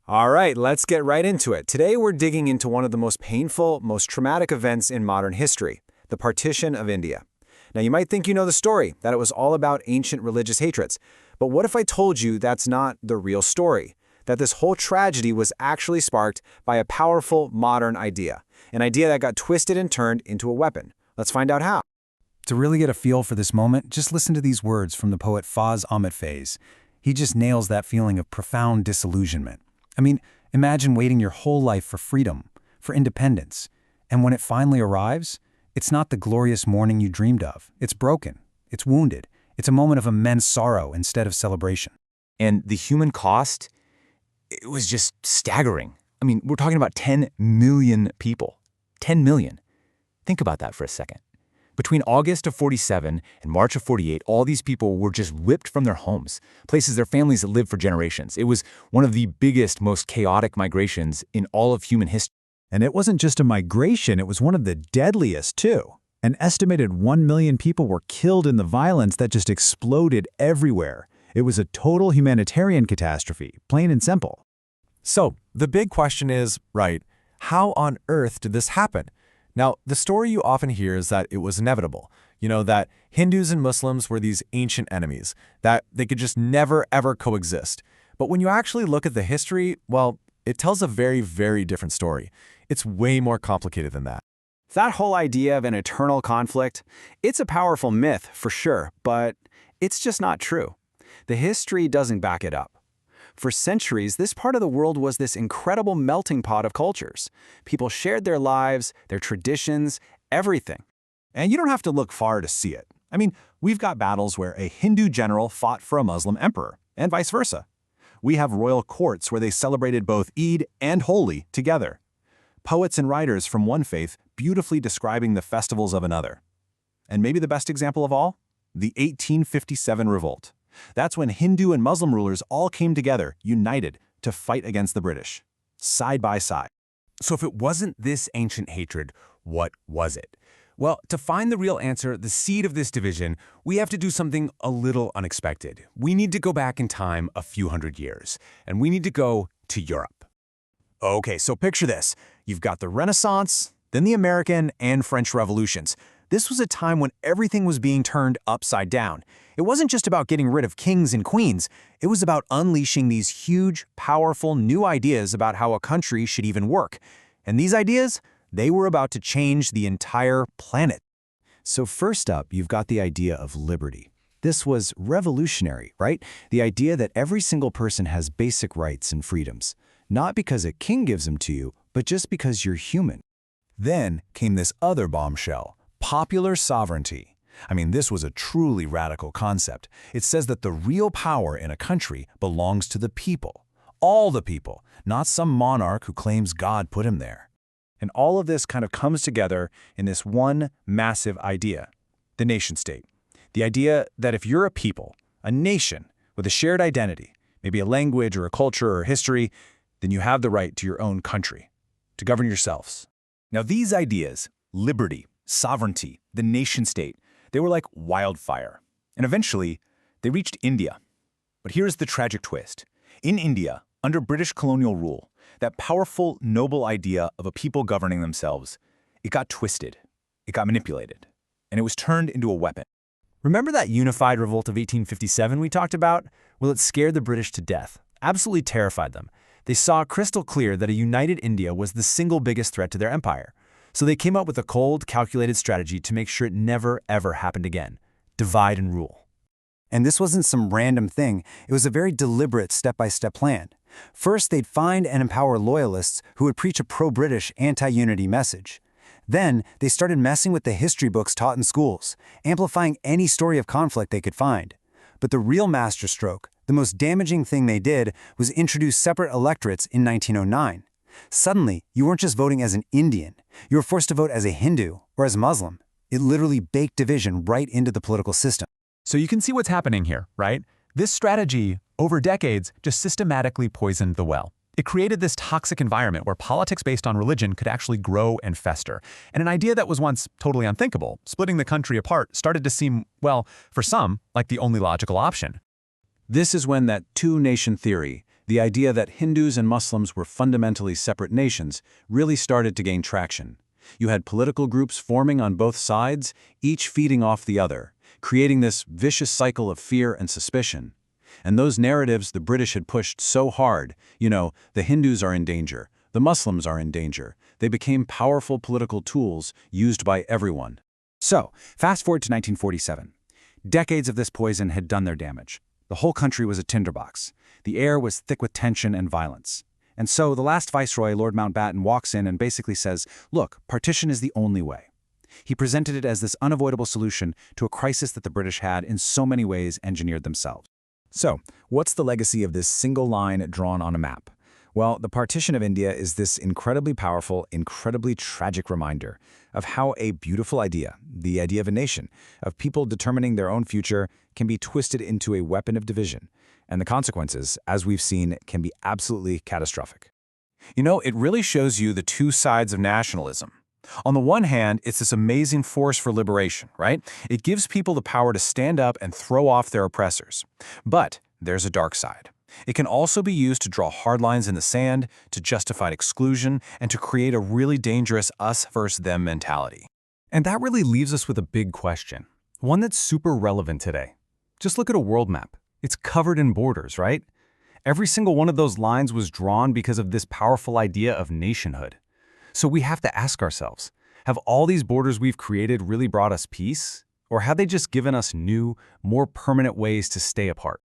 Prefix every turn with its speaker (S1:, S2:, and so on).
S1: All right, let's get right into it. Today we're digging into one of the most painful, most traumatic events in modern history, the Partition of India. Now you might think you know the story, that it was all about ancient religious hatreds. But what if I told you that's not the real story? That this whole tragedy was actually sparked by a powerful modern idea, an idea that got twisted and turned into a weapon. Let's find out how.
S2: To really get a feel for this moment, just listen to these words from the poet Faz Ahmed Faiz. He just nails that feeling of profound disillusionment. I mean, imagine waiting your whole life for freedom, for independence, and when it finally arrives, it's not the glorious morning you dreamed of. It's broken, it's wounded, it's a moment of immense sorrow instead of celebration.
S3: And the human cost, it was just staggering. I mean, we're talking about 10 million people. 10 million. Think about that for a second. Between August of 47 and March of 48, all these people were just whipped from their homes, places their families had lived for generations. It was one of the biggest, most chaotic migrations in all of human history.
S4: And it wasn't just a migration, it was one of the deadliest, too. An estimated 1 million people were killed in the violence that just exploded everywhere. It was a total humanitarian catastrophe, plain and simple.
S5: So, the big question is, right, how on earth did this happen? Now, the story you often hear is that it was inevitable. You know, that Hindus and Muslims were these ancient enemies, that they could just never, ever coexist. But when you actually look at the history, well, it tells a very, very different story. It's way more complicated than that.
S1: That whole idea of an eternal conflict, it's a powerful myth for sure, but it's just not true. The history doesn't back it up. For centuries, this part of the world was this incredible melting pot of cultures. People shared their lives, their traditions, everything.
S4: And you don't have to look far to see it. I mean, we've got battles where a Hindu general fought for a Muslim emperor, and vice versa. We have royal courts where they celebrated both Eid and Holi together. Poets and writers from one faith beautifully describing the festivals of another. And maybe the best example of all? The 1857 revolt. That's when Hindu and Muslim rulers all came together, united, to fight against the British, side by side.
S6: So if it wasn't this ancient hatred, what was it? Well, to find the real answer, the seed of this division, we have to do something a little unexpected. We need to go back in time a few hundred years, and we need to go to Europe.
S4: Okay, so picture this. You've got the Renaissance, then the American and French revolutions. This was a time when everything was being turned upside down. It wasn't just about getting rid of kings and queens. It was about unleashing these huge, powerful new ideas about how a country should even work. And these ideas, they were about to change the entire planet. So first up, you've got the idea of liberty. This was revolutionary, right? The idea that every single person has basic rights and freedoms. Not because a king gives them to you, but just because you're human. Then came this other bombshell, popular sovereignty. I mean, this was a truly radical concept. It says that the real power in a country belongs to the people. All the people, not some monarch who claims God put him there. And all of this kind of comes together in this one massive idea, the nation-state. The idea that if you're a people, a nation with a shared identity, maybe a language or a culture or history, then you have the right to your own country, to govern yourselves. Now these ideas, liberty, sovereignty, the nation-state, they were like wildfire. And eventually, they reached India. But here's the tragic twist. In India, under British colonial rule, that powerful, noble idea of a people governing themselves, it got twisted, it got manipulated, and it was turned into a weapon.
S1: Remember that unified revolt of 1857 we talked about? Well, it scared the British to death, absolutely terrified them. They saw crystal clear that a united India was the single biggest threat to their empire. So they came up with a cold, calculated strategy to make sure it never, ever happened again. Divide and rule.
S2: And this wasn't some random thing. It was a very deliberate step-by-step plan. First, they'd find and empower loyalists who would preach a pro-British, anti-unity message. Then, they started messing with the history books taught in schools, amplifying any story of conflict they could find. But the real masterstroke, the most damaging thing they did, was introduce separate electorates in 1909. Suddenly, you weren't just voting as an Indian. You were forced to vote as a Hindu or as a Muslim. It literally baked division right into the political system.
S5: So you can see what's happening here, right? This strategy, over decades, just systematically poisoned the well. It created this toxic environment where politics based on religion could actually grow and fester. And an idea that was once totally unthinkable, splitting the country apart, started to seem, well, for some, like the only logical option.
S4: This is when that two-nation theory, The idea that Hindus and Muslims were fundamentally separate nations really started to gain traction. You had political groups forming on both sides, each feeding off the other, creating this vicious cycle of fear and suspicion. And those narratives the British had pushed so hard, the Hindus are in danger, the Muslims are in danger, they became powerful political tools used by everyone.
S2: So, fast forward to 1947. Decades of this poison had done their damage. The whole country was a tinderbox. The air was thick with tension and violence. And so the last viceroy, Lord Mountbatten, walks in and basically says, look, partition is the only way. He presented it as this unavoidable solution to a crisis that the British had in so many ways engineered themselves.
S1: So, what's the legacy of this single line drawn on a map? Well, the partition of India is this incredibly powerful, incredibly tragic reminder of how a beautiful idea, the idea of a nation, of people determining their own future, can be twisted into a weapon of division. And the consequences, as we've seen, can be absolutely catastrophic.
S4: It really shows you the two sides of nationalism. On the one hand, it's this amazing force for liberation, right? It gives people the power to stand up and throw off their oppressors. But there's a dark side. It can also be used to draw hard lines in the sand, to justify exclusion, and to create a really dangerous us versus them mentality.
S6: And that really leaves us with a big question, one that's super relevant today. Just look at a world map. It's covered in borders, right? Every single one of those lines was drawn because of this powerful idea of nationhood. So we have to ask ourselves, have all these borders we've created really brought us peace? Or have they just given us new, more permanent ways to stay apart?